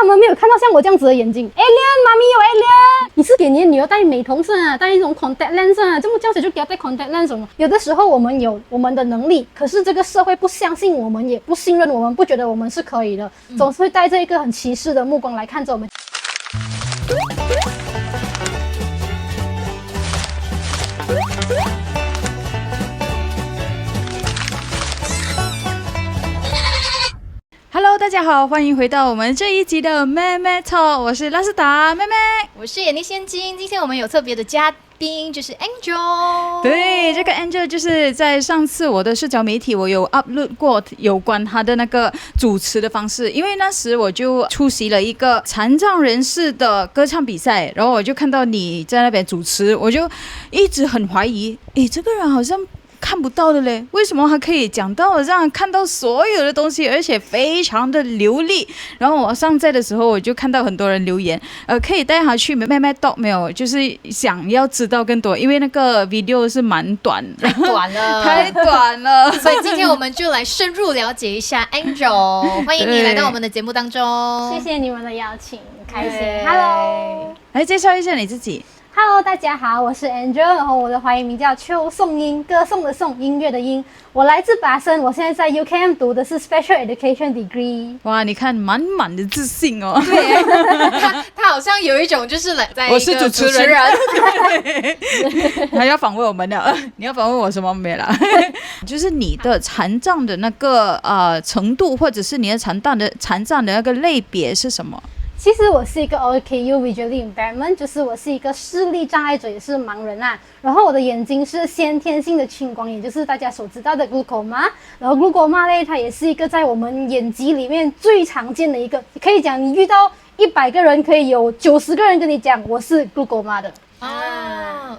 他們沒有看到像我這樣子的眼睛。Alien， 媽咪有 Alien， 你是給你的女兒戴美瞳是啊，戴一種 contact lens 啊，這麼叫起就給她戴 contact lens 嘛。有的時候我們有我們的能力，可是這個社會不相信我們，也不信任我們，不覺得我們是可以的，總是會帶着一個很歧視的目光來看着我們。Hello， 大家好，歡迎回到我們這一集的妹妹 Talk， 我是拉斯達妹妹，我是眼力仙金。今天我們有特別的嘉賓，就是 Angel。對，這個 Angel 就是在上次我的社交媒體，我有 upload 過有關他的那個主持的方式，因為那時我就出席了一個殘障人士的歌唱比賽，然後我就看到你在那邊主持，我就一直很懷疑，誒，這個人好像看不到的嘞，為什麼他可以講到這樣看到所有的東西，而且非常的流利？然後我上載的時候，我就看到很多人留言，可以帶他去妹妹 Talk 沒有？就是想要知道更多，因為那個 video 是蠻短，太短了，太短了。所以今天我們就來深入了解一下 Angel， 歡迎你來到我們的節目當中。謝謝你們的邀請，開心。Hello， 來介紹一下你自己。Hello， 大家好，我是 Angel， 然後我的華語名叫邱頌英，歌頌的頌，音樂的音。我來自巴生，我現在在 UKM 讀的是 Special Education Degree。哇，你看滿滿的自信哦。對，他好像有一種就是在我是主持人，還要訪問我們的，你要訪問我什麼沒啦？就是你的殘障的那個程度，或者是你的殘障的那個類別是什麼？其實我是一個 OKU Visually Impairment， 就是我是一個視力障礙者，也是盲人啊。然後我的眼睛是先天性的青光眼，就是大家所知道的 glaucoma。然後 glaucoma 呢，它也是一個在我們眼疾裡面最常見的一個，可以講你遇到100個人，可以有90個人跟你講我是 glaucoma 的。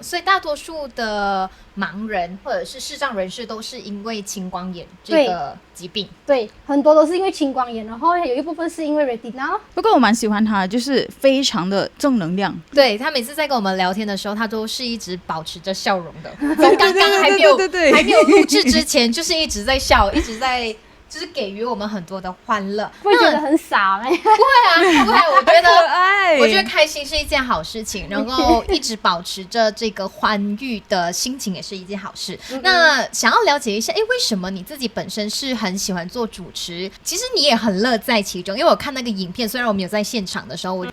所以大多數的盲人或者是視障人士都是因為青光眼這個疾病。對，很多都是因為青光眼，然後有一部分是因為 retina。不過我蠻喜歡他，就是非常的正能量。對，他每次在跟我們聊天的時候，他都是一直保持着笑容的。從剛剛還沒有錄製之前，就是一直在笑，一直在。就是給予我們很多的歡樂，會覺得很傻嗎？不會啊，不會。我覺得開心是一件好事情，然後一直保持着這個歡愉的心情也是一件好事。那想要了解一下，為什麼你自己本身是很喜歡做主持？其實你也很樂在其中，因為我看那個影片，雖然我們有在現場的時候，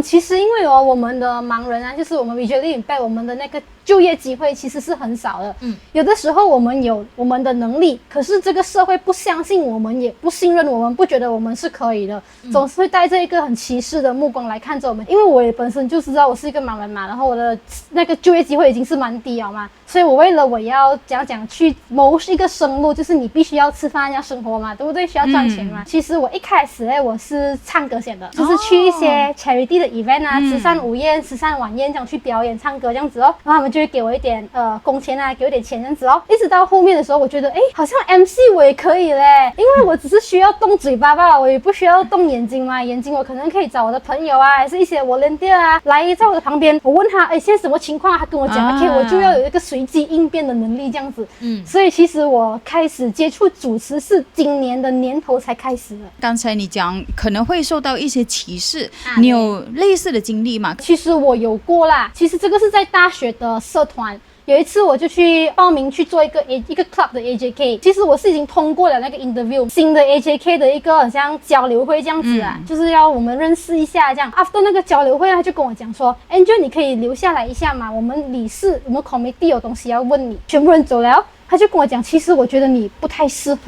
其實因為我們的盲人啊，就是我們 visually impaired， 我們的那個就業機會其實是很少的。有的時候我們有我們的能力，可是這個社會不相信我們，也不信任我們，不覺得我們是可以的，總是會帶着一個很歧視的目光來看着我們。因為我也本身就知道我是一個盲人嘛，然後我的那個就業機會已經是蠻低了嘛，所以我為了我要講去謀一個生路，就是你必須要吃飯要生活嘛，對不對？需要賺錢嘛。其實我一開始我是唱歌先的，就是去一些 charity 的 event 啊，慈善午宴、慈善晚宴這樣去表演唱歌這樣子哦，然後他們就會給我一點工錢啊，給我一點錢這樣子哦。一直到後面的時候，我覺得好像 MC 我也可以嘞，因為我只是需要動嘴巴吧，我也不需要動眼睛嘛。眼睛我可能可以找我的朋友啊，還是一些 volunteer 啊，來在我的旁邊，我問他現在什麼情況啊，他跟我講，OK， 我就要有一個隨機應變的能力這樣子。所以其實我開始接觸主持是今年的年頭才開始的。剛才你講可能會受到一些歧視，你有類似的經歷嗎？其實我有過啦，其實這個是在大學的社團。有一次我就去報名去做一個 club 的 AJK， 其實我是已經通過了那個 interview， 新的 AJK 的一個好像交流會這樣子啊，就是要我們認識一下這樣。After 那個交流會，他就跟我講說 ，Angel 你可以留下來一下嘛，我們理事我們 committee 有東西要問你。全部人走了，他就跟我講，其實我覺得你不太適合。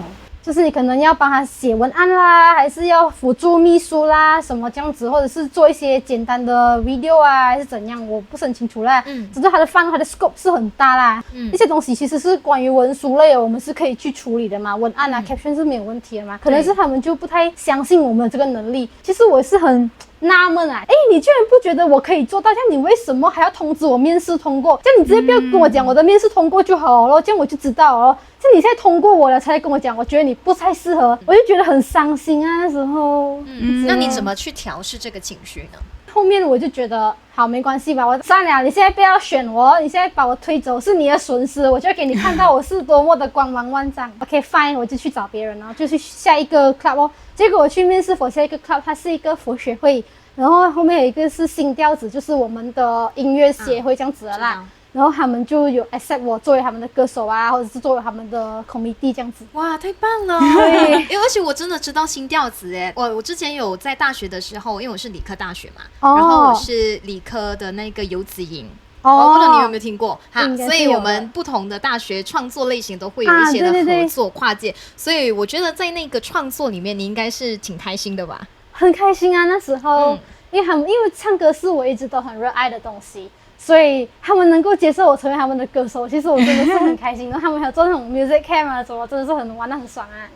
就是你可能要幫他寫文案啦，還是要輔助秘書啦，什麼這樣子，或者是做一些簡單的 video 啊，還是怎樣，我不是很清楚啦。只是他的范，他的 scope 是很大啦。一些東西其實是關於文書類的，我們是可以去處理的嘛，文案啊、caption 是沒有問題的嘛。可能是他們就不太相信我們的這個能力。其實我是很納悶啊，你居然不覺得我可以做到，這樣你為什麼還要通知我面試通過？這樣你直接不要跟我講我的面試通過就好了，這樣我就知道哦。这你現在通過我了才跟我講，我覺得你不太適合，我就覺得很傷心啊那時候。那你怎麼去調適這個情緒呢？後面我就覺得好沒關係吧，我算了，你現在不要選我，你現在把我推走是你的損失，我就給你看到我是多麼的光芒萬丈。OK fine， 我就去找別人，然後就去下一個 club 哦。結果我去面試for下一個 club， 它是一個佛學會，然後後面有一個是新調子，就是我們的音樂協會這樣子的啦。然後他們就有 accept 我作為他們的歌手啊，或者是作為他們的 committee 這樣子。哇，太棒了！對，而且我真的知道新調子哎，我之前有在大學的時候，因為我是理科大學嘛，然後我是理科的那個游子營。我不知道你有沒有聽過哈，所以我們不同的大學創作類型都會有一些的合作跨界，所以我覺得在那個創作裡面，你應該是挺開心的吧？很開心啊，那時候，因為唱歌是我一直都很熱愛的東西。所以他們能夠接受我成為他們的歌手，其實我真的是很開心。然後他們還有做那種 music cam 啊什麼，真的是玩得很爽啊。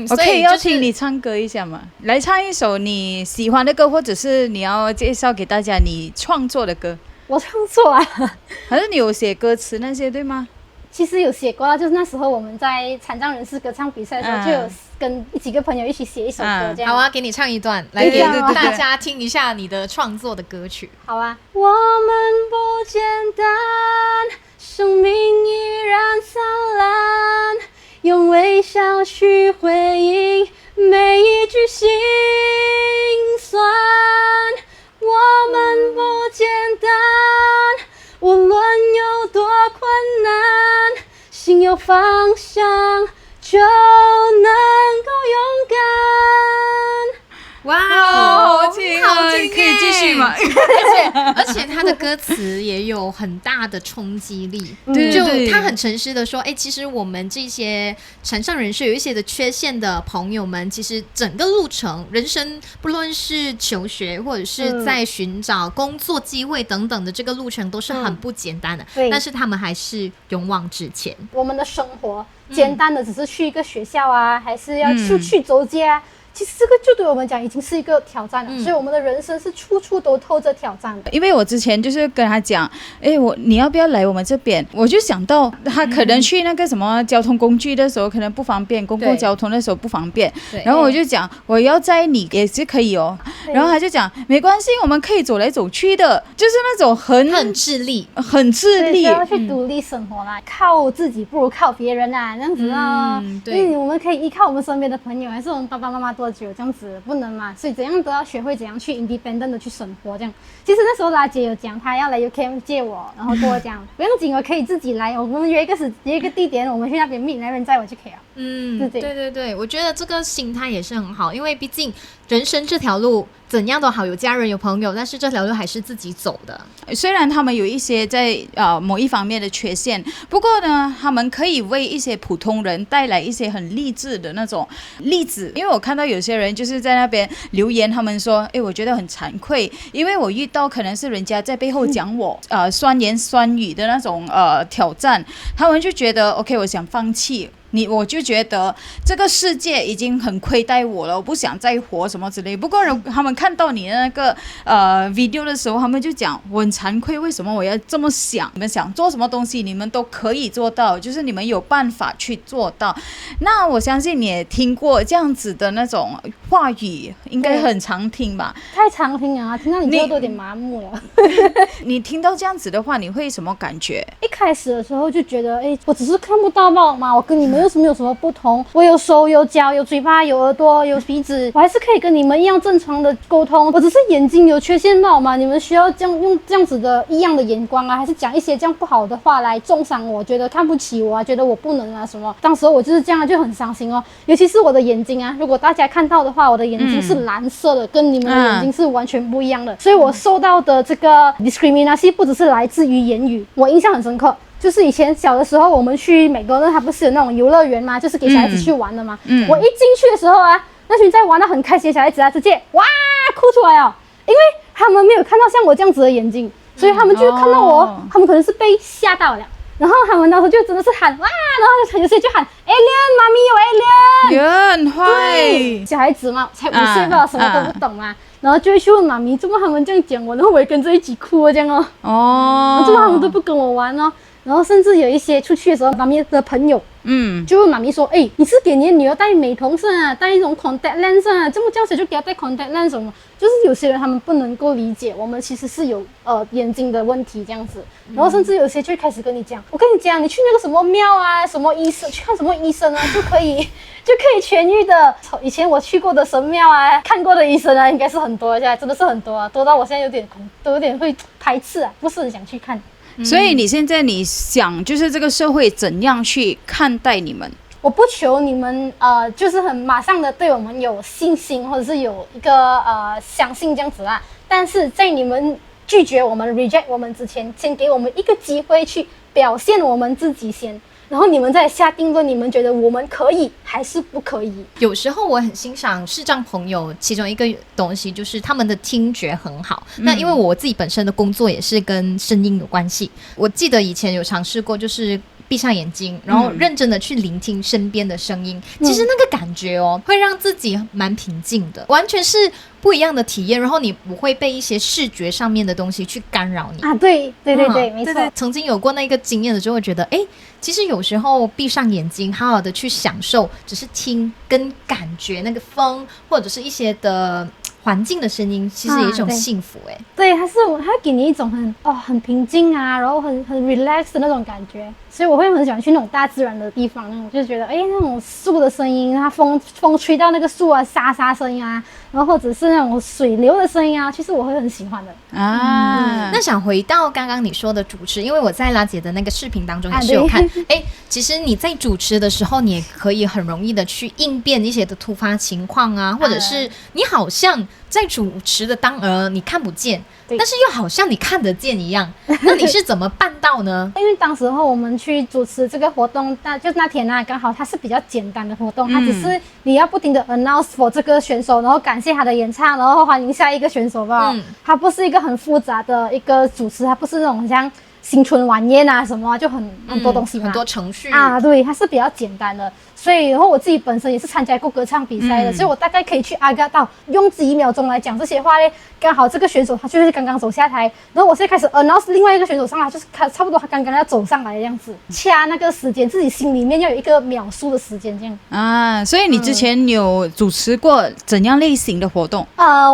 我可以邀請你唱歌一下嗎？來唱一首你喜歡的歌，或者是你要介紹給大家你創作的歌。我創作啊，好像你有寫歌詞那些對嗎？其實有寫過啊，就是那時候我們在殘障人士歌唱比賽的時候，就有跟幾個朋友一起寫一首歌這樣。好啊，給你唱一段，來給大家聽一下你的創作的歌曲。好啊。我們不簡單，生命依然燦爛，用微笑去回應每一句心酸。我們不簡單，無論有多困難，心有方向就能夠勇敢。哇哦，好聽可以繼續嗎？而且他的歌詞也有很大的衝擊力，就他很誠實的說，其實我們這些殘障人士有一些的缺陷的朋友們，其實整個路程，人生不論是求學或者是在尋找工作機會等等的這個路程都是很不簡單的，但是他們還是勇往直前。我們的生活簡單的只是去一個學校啊，還是要出去走街啊，其實這個就對我們講已經是一個挑戰了，所以我們的人生是處處都透着挑戰的。因為我之前就是跟他講，你要不要來我們這邊？我就想到他可能去那個什麼交通工具的時候可能不方便，公共交通的時候不方便，然後我就講我要載你也是可以哦。然後他就講沒關係，我們可以走來走去的，就是那種很自立，要去獨立生活啦，靠自己不如靠別人啊，這樣子啊。因為我們可以依靠我們身邊的朋友，還是我們爸爸媽媽多久這樣子不能嘛，所以怎樣都要學會怎樣去 independent 的去生活這樣。其實那時候拉姐有講她要來 UKM 借我，然後跟我講不用緊，我可以自己來，我們約一個地點，我們去那邊 meet，來人載我就可以了。對，我覺得這個心態也是很好，因為畢竟人生這條路怎樣都好，有家人有朋友，但是這條路還是自己走的。雖然他們有一些在某一方面的缺陷，不過呢，他們可以為一些普通人帶來一些很勵志的那種例子。因為我看到有些人就是在那邊留言，他們說，我覺得很慚愧，因為我遇到可能是人家在背後講我酸言酸語的那種挑戰，他們就覺得 OK， 我想放棄。我就覺得這個世界已經很虧待我了，我不想再活什麼之類。不過他們看到你的那個video 的時候，他們就講我很慚愧，為什麼我要這麼想？你們想做什麼東西，你們都可以做到，就是你們有辦法去做到。那我相信你也聽過這樣子的那種話語，應該很常聽吧？太常聽了，聽到你就有點麻木了。你聽到這樣子的話，你會什麼感覺？一開始的時候就覺得，我只是看不到嘛，我跟你們沒有什麼不同，我有手有腳有嘴巴有耳朵有鼻子，我還是可以跟你們一樣正常的溝通，我只是眼睛有缺陷嘛，你們需要用這樣子的一樣的眼光啊，還是講一些這樣不好的話來中傷我，覺得看不起我啊，覺得我不能啊什麼。當時我就是這樣，就很傷心哦。尤其是我的眼睛啊，如果大家看到的話，我的眼睛是藍色的，跟你們的眼睛是完全不一樣的，所以我受到的這個 discrimination 不只是來自於言語，我印象很深刻。就是以前小的時候，我們去美國，它不是有那種遊樂園嘛，就是給小孩子去玩的嘛。我一進去的時候啊，那群在玩得很開心的小孩子啊，直接哇哭出來哦，因為他們沒有看到像我這樣子的眼睛，所以他們就看到我，他們可能是被嚇到了，然後他們那時候就真的是喊哇，然後有些就喊 Alien， 媽咪有 Alien， 很壞，小孩子嘛，才5歲吧，什麼都不懂嘛。然後就會去問媽咪，怎麼他們這樣講我，然後我也跟着一起哭這樣哦。怎麼他們都不跟我玩哦？然後甚至有一些出去的時候，媽咪的朋友，就問媽咪說，哎，你是給你的女兒戴美瞳是啊，戴一種 contact lens 啊，這麼這樣子就給她戴 contact lens 什麼？就是有些人他們不能夠理解，我們其實是有眼睛的問題這樣子，然後甚至有些就開始跟你講，我跟你講，你去那個什麼廟啊，什麼醫生去看什麼醫生啊，就可以痊癒的。以前我去過的神廟啊，看過的醫生啊，應該是很多，現在真的是很多啊，多到我現在都有點會排斥啊，不是很想去看。所以你现在你想就是这个社会怎樣去看待你們？我不求你們就是很馬上的對我們有信心，或者是有一個相信這樣子啦。但是在你們拒絕我們 reject 我們之前，先給我們一個機會去表現我們自己先。然後你們再下定論，你們覺得我們可以還是不可以？有時候我很欣賞視障朋友，其中一個東西就是他們的聽覺很好。那因為我自己本身的工作也是跟聲音有關係，我記得以前有嘗試過，就是閉上眼睛，然後認真的去聆聽身邊的聲音，其實那個感覺會讓自己蠻平靜的，完全是不一樣的體驗。然後你不會被一些視覺上面的東西去干擾你啊。對，沒錯。對，曾經有過那個經驗的時候，會覺得其實有時候閉上眼睛，好好的去享受，只是聽跟感覺那個風，或者是一些的環境的聲音，其實也一種幸福。對，它會給你一種很平靜啊，然後很 relax 的那種感覺。所以我會很喜歡去那種大自然的地方，那種就覺得那種樹的聲音，它風吹到那個樹啊，沙沙聲音啊，然後或者是那種水流的聲音啊，其實我會很喜歡的啊。那想回到剛剛你說的主持，因為我在拉姐的那個視頻當中也是有看，其實你在主持的時候，你也可以很容易的去應變一些的突發情況啊，或者是你好像在主持的當兒你看不見，但是又好像你看得見一樣，那你是怎麼辦到呢？因為當時候我們去主持這個活動，就那天啊，剛好它是比較簡單的活動，它只是你要不停的 announce for 這個選手，然後感謝他的演唱，然後歡迎下一個選手吧。它不是一個很複雜的一個主持，它不是那種像新春晚宴啊什麼，就很多東西嘛，很多程序啊，對，它是比較簡單的。所以，然後我自己本身也是參加過歌唱比賽的，所以我大概可以去agar到用幾秒鐘來講這些話嘞。剛好這個選手他就是剛剛走下台，然後我現在開始announce另外一個選手上來，就是差不多他剛剛要走上來的樣子，掐那個時間，自己心裡面要有一個秒數的時間這樣。啊，所以你之前有主持過怎樣類型的活動？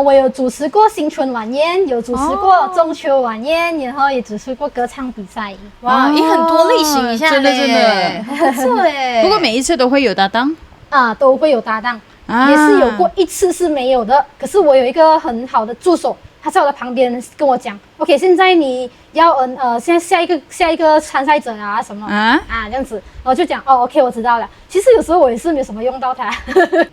我有主持過新春晚宴，有主持過中秋晚宴，然後也主持過歌唱比賽。哇，你很多類型一下，真的，不錯。不過每一次都會有搭檔啊，都會有搭檔，也是有過一次是沒有的。可是我有一個很好的助手，他在我的旁邊跟我講 ，OK， 現在你要現在下一個參賽者啊什麼這樣子，然後就講OK， 我知道了。其實有時候我也是沒有什麼用到它。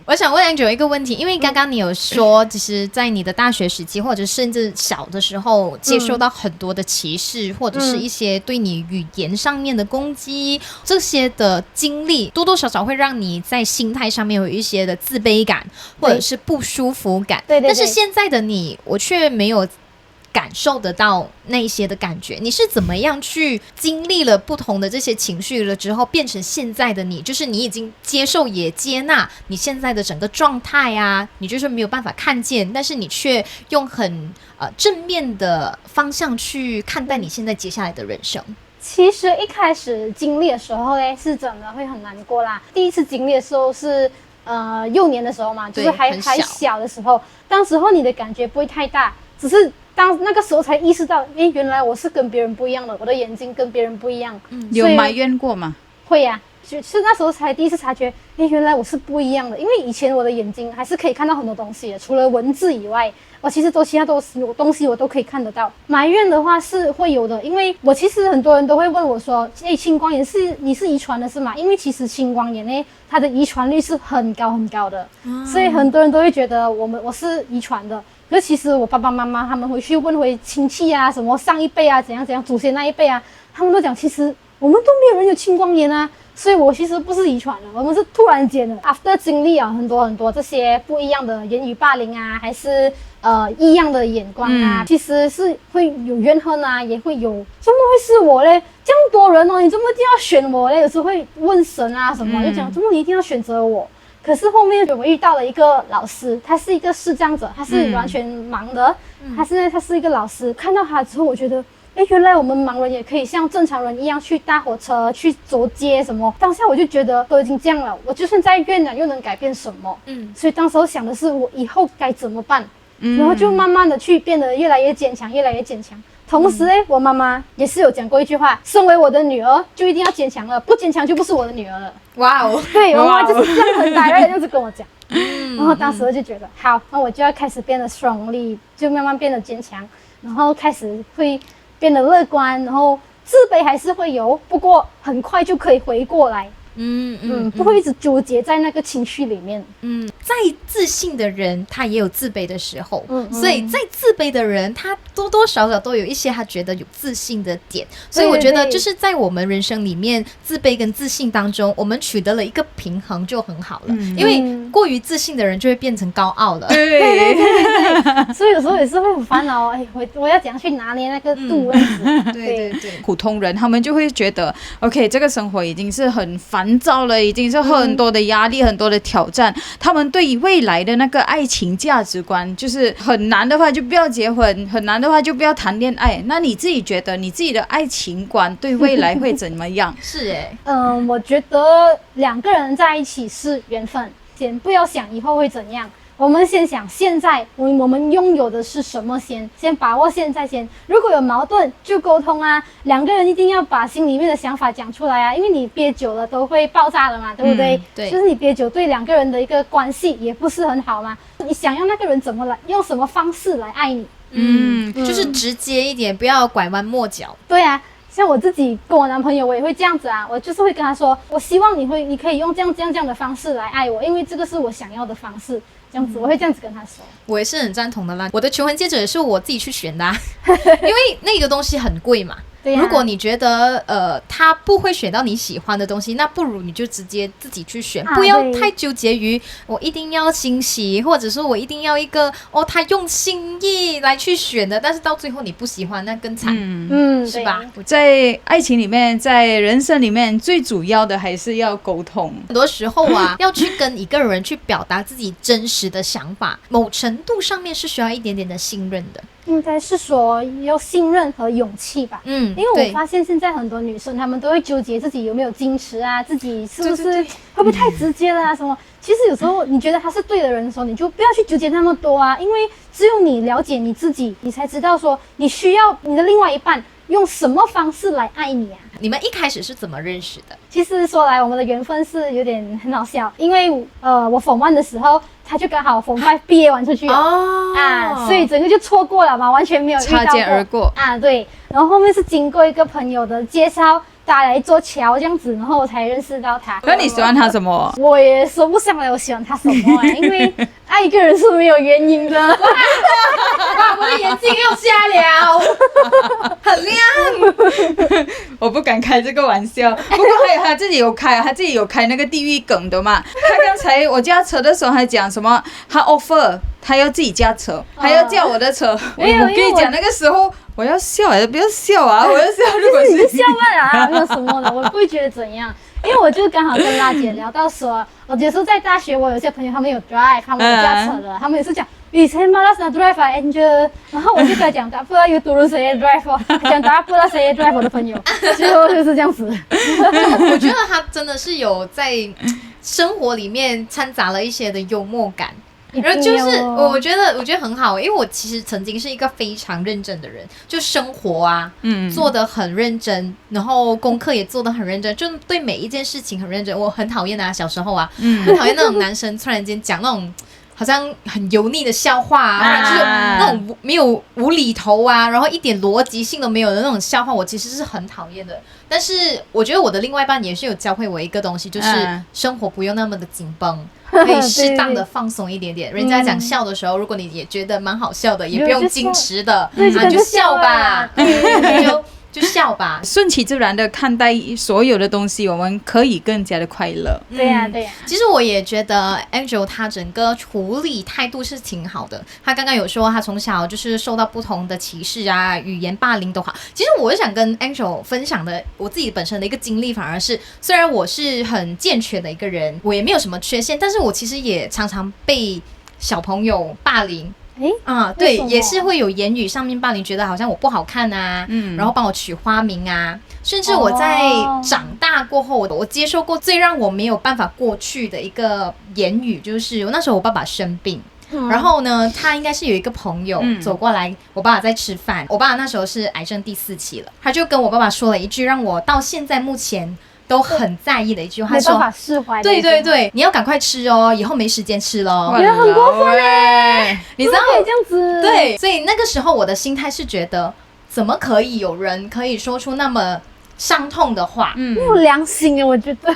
我想問Angel一個問題，因為剛剛你有說，其實在你的大學時期或者甚至小的時候，接受到很多的歧視，或者是一些對你語言上面的攻擊，這些的經歷多多少少會讓你在心態上面有一些的自卑感，或者是不舒服感。對。但是現在的你，我卻沒有感受得到那些的感覺。你是怎麼樣去經歷了不同的這些情緒了之後，變成現在的你？就是你已經接受也接納你現在的整個狀態啊，你就是沒有辦法看見，但是你卻用很正面的方向去看待你現在接下來的人生。其實一開始經歷的時候呢，是真的會很難過啦。第一次經歷的時候是幼年的時候嘛，就是還小的時候，當時候你的感覺不會太大，只是當那個時候才意識到，原來我是跟別人不一樣的，我的眼睛跟別人不一樣。有埋怨過嗎？會呀，就是那時候才第一次察覺，原來我是不一樣的。因為以前我的眼睛還是可以看到很多東西的，除了文字以外，我其實其他都有東西我都可以看得到。埋怨的話是會有的，因為我其實很多人都會問我說，青光眼你是遺傳的是嗎？因為其實青光眼呢，它的遺傳率是很高很高的，所以很多人都會覺得我是遺傳的。可是其實我爸爸媽媽他們回去問回親戚啊，什麼上一輩啊，怎樣祖先那一輩啊，他們都講其實我們都沒有人有青光眼啊，所以我其實不是遺傳的，我們是突然間的。After 經歷啊很多這些不一樣的言語霸凌啊，還是異樣的眼光啊，其實是會有怨恨啊，也會有怎麼會是我嘞？這麼多人哦，你怎麼一定要選我嘞？有時候會問神啊什麼，就講怎麼你一定要選擇我？可是後面我遇到了一個老師，他是一個視障者，他是完全盲的，他是一個老師。看到他之後，我覺得，原來我們盲人也可以像正常人一樣去搭火車、去走街什麼。當下我就覺得都已經這樣了，我就算在越南又能改變什麼？所以當时候想的是我以後該怎麼辦，然後就慢慢的去变得越來越堅強，越來越堅強。同時呢，我媽媽也是有講過一句話：身為我的女兒就一定要堅強了，不堅強就不是我的女兒了。哇哦，對，我媽就是這樣很白的這樣子跟我講。然後當時就覺得好，那我就要開始變得 strongly， 就慢慢变得堅強，然後開始會變得樂觀，然後自卑還是會有，不過很快就可以回過來。不會一直糾結在那個情緒裡面。再自信的人，他也有自卑的時候。所以再自卑的人，他多多少少都有一些他覺得有自信的點。所以我覺得，就是在我們人生裡面，自卑跟自信當中，我們取得了一個平衡就很好了。因為過於自信的人就會變成高傲了。對。所以有時候也是會很煩惱，我要怎樣去拿捏那個度？对。普通人他們就會覺得 ，OK， 這個生活已經是很煩躁了，已經是很多的壓力，很多的挑戰。他們對於未來的那個愛情價值觀，就是很難的話就不要結婚，很難的話就不要談戀愛。那你自己覺得你自己的愛情觀對未來會怎麼樣？是我覺得兩個人在一起是緣分，先不要想以後會怎樣。我們先想現在我們擁有的是什麼，先把握現在先。如果有矛盾就溝通啊，兩個人一定要把心裡面的想法講出來啊，因為你憋久了都會爆炸的嘛，對不對？对，就是你憋久对兩個人的一個關係也不是很好嘛。你想要那個人怎麼來，用什麼方式來愛你？就是直接一點，不要拐彎抹角。對啊。像我自己跟我男朋友，我也會這樣子啊，我就是會跟他說，我希望你可以用這樣的方式來愛我，因為這個是我想要的方式，這樣子我會這樣子跟他說。我也是很贊同的啦，我的求婚戒指也是我自己去選的啊，因為那個東西很貴嘛。如果你覺得他不會選到你喜歡的東西，那不如你就直接自己去選，不要太糾結於我一定要欣喜，或者說我一定要一個他用心意來去選的，但是到最後你不喜歡，那更慘。是吧？在愛情裡面，在人生裡面，最主要的還是要溝通。很多時候啊，要去跟一個人去表達自己真實的想法，某程度上面是需要一點點的信任的。應該是說要信任和勇氣吧。因為我發現現在很多女生她們都會糾結自己有沒有矜持啊，自己是不是會不會太直接了啊什麼。其實有時候你覺得他是對的人的時候，你就不要去糾結那麼多啊，因為只有你了解你自己，你才知道說你需要你的另外一半用什麼方式來愛你啊。你们一開始是怎麼認識的？其實說來我們的緣分是有點很好笑，因為我Form 1的時候他就剛好Form 5畢業完出去了所以整個就錯過了嘛，完全沒有遇到過，擦肩而過對。然後後面是經過一個朋友的介紹，搭來一座橋這樣子，然後我才認識到他。那你喜歡他什麼？我也說不上來我喜歡他什麼因為愛一個人是沒有原因的。我的眼睛又瞎了，很亮。我不敢開這個玩笑，不過他自己有開那個地獄梗的嘛。他剛才我駕車的時候還講什麼？他 offer 他要自己駕車，還要叫我的車。我跟你講那個時候。我要笑還是不要笑啊？我要笑，如果是笑吧沒有什麼的，我不會覺得怎樣，因為我就剛好跟辣姐聊到說，我有時候在大學，我有些朋友他們有 drive， 他們有駕車的，他們也是講以前馬拉松 drive Angel， 然後我就跟他講，不知道有多少誰 drive， 講大家不知道誰 drive 我的朋友，最後就是這樣子。我覺得他真的是有在生活裡面摻雜了一些的幽默感。然後就是我覺得很好，因為我其實曾經是一個非常認真的人，就生活啊，做得很認真，然後功課也做得很認真，就對每一件事情很認真。我很討厭啊，小時候啊，很討厭那種男生突然間講那種好像很油膩的笑話啊，就是那種沒有無厘頭啊，然後一點邏輯性都沒有的那種笑話，我其實是很討厭的。但是我覺得我的另外一半也是有教會我一個東西，就是生活不用那麼的緊繃。可以適當的放鬆一點點。人家講笑的時候，如果你也覺得蠻好笑的，也不用矜持的，就笑吧，就笑吧，順其自然的看待所有的東西，我們可以更加的快樂。對呀。其實我也覺得 Angel 他整個處理態度是挺好的。他剛剛有說他從小就是受到不同的歧視啊，語言霸凌都好。其實我想跟 Angel 分享的我自己本身的一個經歷，反而是雖然我是很健全的一個人，我也沒有什麼缺陷，但是我其實也常常被小朋友霸凌。對，也是會有言語上面霸凌，覺得好像我不好看啊，然後幫我取花名啊，甚至我在長大過後，我接受過最讓我沒有辦法過去的一個言語，就是那時候我爸爸生病。然後呢，他應該是有一個朋友走過來，我爸爸在吃飯，我爸爸那時候是癌症第4期了，他就跟我爸爸說了一句讓我到現在目前都很在意的一句話，他說：“沒辦法釋懷。”對，你要趕快吃哦，以後沒時間吃咯。也很過分嘞，你知道可以這樣子？對，所以那個時候我的心態是覺得，怎麼可以有人可以說出那麼傷痛的話，沒有良心啊，我覺得。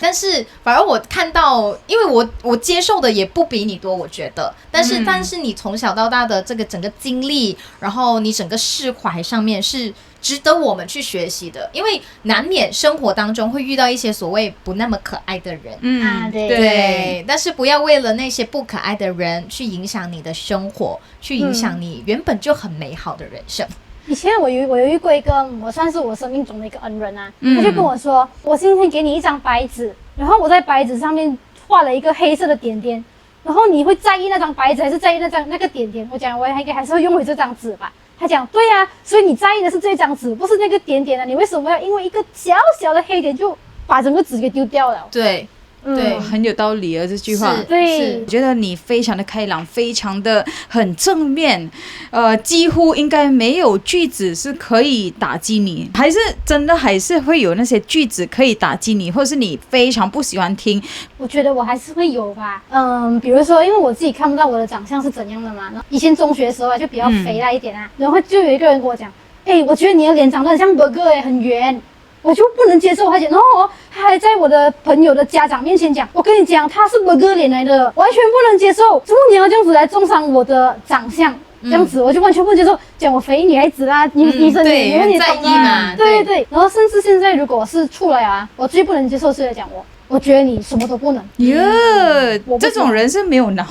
但是反而我看到，因為我接受的也不比你多，我覺得。但是你從小到大的这個整個經歷，然後你整個釋懷上面是值得我們去學習的，因為難免生活當中會遇到一些所謂不那麼可愛的人，對。但是不要為了那些不可愛的人去影響你的生活，去影響你原本就很美好的人生。以前我有遇過一個，我算是我生命中的一個恩人啊，他就跟我說，我今天給你一張白紙，然後我在白紙上面畫了一個黑色的點點，然後你會在意那張白紙還是在意那個點點？我講我還是會用回這張紙吧。他講對啊，所以你在意的是這張紙，不是那個點點啊，你為什麼要因為一個小小的黑點就把整個紙給丟掉了？對。对，很有道理啊，這句話。對，我覺得你非常的開朗，非常的很正面，幾乎應該沒有句子是可以打擊你，還是真的還是會有那些句子可以打擊你，或是你非常不喜歡聽？我覺得我還是會有吧，比如說因為我自己看不到我的長相是怎樣的嘛，以前中學的時候就比較肥了一點啊，然後就有一個人跟我講，我覺得你的臉長得很像burger很圓。我就不能接受他講，然後他還在我的朋友的家長面前講，我跟你講，他是burger臉來的，完全不能接受。怎麼你要這樣子來中傷我的長相？這樣子我就完全不能接受。講我肥女孩子啦，女生臉，因為你在意嘛。對。然後甚至現在如果是出來啊，我最不能接受是來講我覺得你什麼都不能。這種人是沒有腦。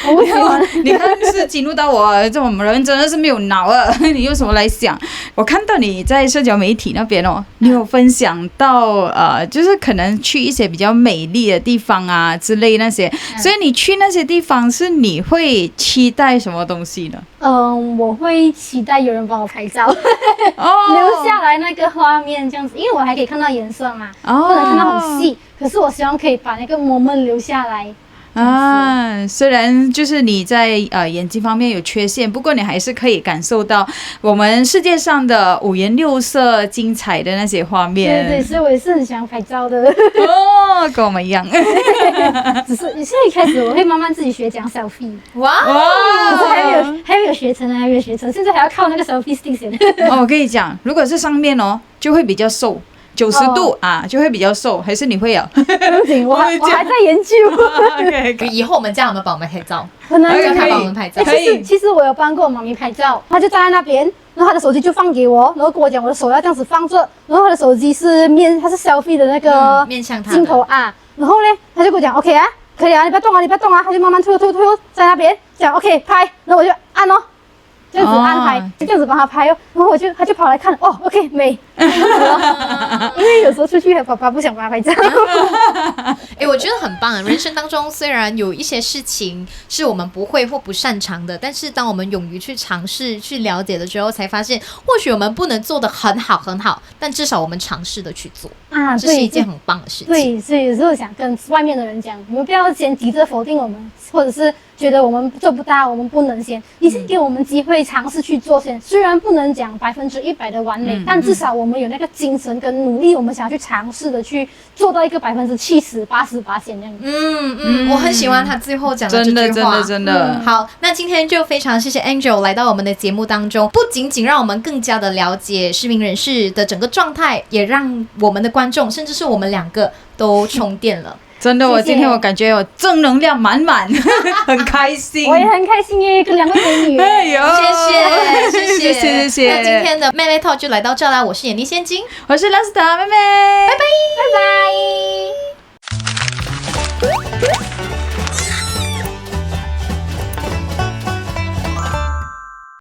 我不喜歡。你看是激怒到我，這種人真的是沒有腦啊！你用什麼來想？我看到你在社交媒體那邊哦，你有分享到就是可能去一些比較美麗的地方啊之類那些，所以你去那些地方是你會期待什麼東西呢？我會期待有人幫我拍照，留下來那個畫面這樣子，因為我還可以看到顏色嘛，不能看到很細。可是我希望可以把那個 moment 留下來。雖然就是你在眼睛方面有缺陷，不過你還是可以感受到我們世界上的五顏六色、精彩的那些畫面。對，所以我也是很喜歡拍照的。跟我們一樣。只是現在開始我會慢慢自己學講 selfie。哇！可是還沒有學成啊，還沒有學成，現在還要靠那個 selfie stick 先。我跟你講，如果是上面就會比較瘦。90度就會比較瘦，還是你會有？不行，我還在研究。以後我們家有沒有幫我們拍照？很難讓他幫我們拍照。其實我有幫過我媽咪拍照，她就站在那邊，然後她的手機就放給我，然後跟我講我的手要這樣子放着，然後她的手機是她是 selfie 的那個面向她鏡頭啊，然後呢，她就跟我講 OK 啊，可以啊，你不要動啊，你不要動啊，她就慢慢推在那邊講 OK 拍，然後我就按哦。這樣子安排，就這樣子幫他拍哦，然後他就跑來看，OK 美，因為有時候出去爸爸不想幫他拍照。我覺得很棒。人生當中雖然有一些事情是我們不會或不擅長的，但是當我們勇於去嘗試、去了解的時候，才發現或許我們不能做得很好，但至少我們嘗試的去做啊，這是一件很棒的事情。對，所以有時候想跟外面的人講，你們不要先急着否定我們，或者是覺得我們做不到，我們不能先，你先給我們機會嘗試去做先。雖然不能講100%的完美，但至少我們有那個精神跟努力，我們想要去嘗試的去做到一個70%、80%這樣。我很喜歡他最後講的這句話，真的。好，那今天就非常謝謝 Angel 來到我們的節目當中，不僅僅讓我們更加的了解失明人士的整個狀態，也讓我們的觀眾，甚至是我們兩個都充電了。真的，我今天我感覺我正能量滿滿，很開心。我也很開心耶，跟兩位美女。哎呦，謝謝。那今天的妹妹 Talk 就來到這啦，我是眼力仙金，我是 Lasta 妹妹，拜拜。